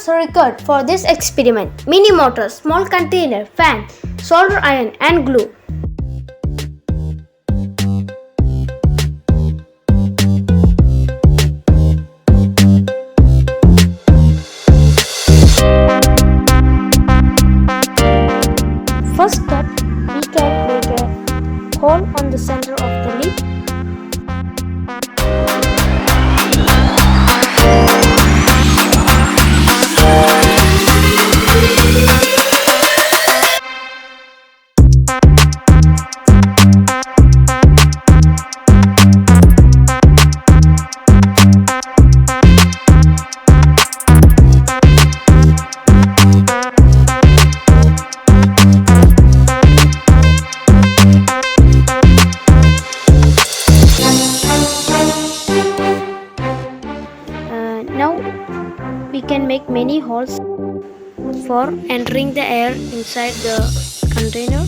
parts are required for this experiment: mini motor, small container, fan, solder iron and glue. First step, we can make a hole on the center of the lid. Now we can make many holes for entering the air inside the container.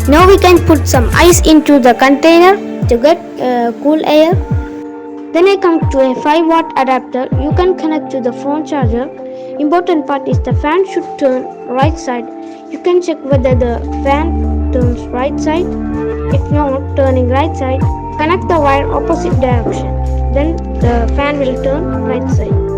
Now we can put some ice into the container to get cool air. Then I come to a 5-watt adapter. You can connect to the phone charger. Important part is the fan should turn right side. You can check whether the fan turns right side. If not turning right side, connect the wire opposite direction. Then the fan will turn right side.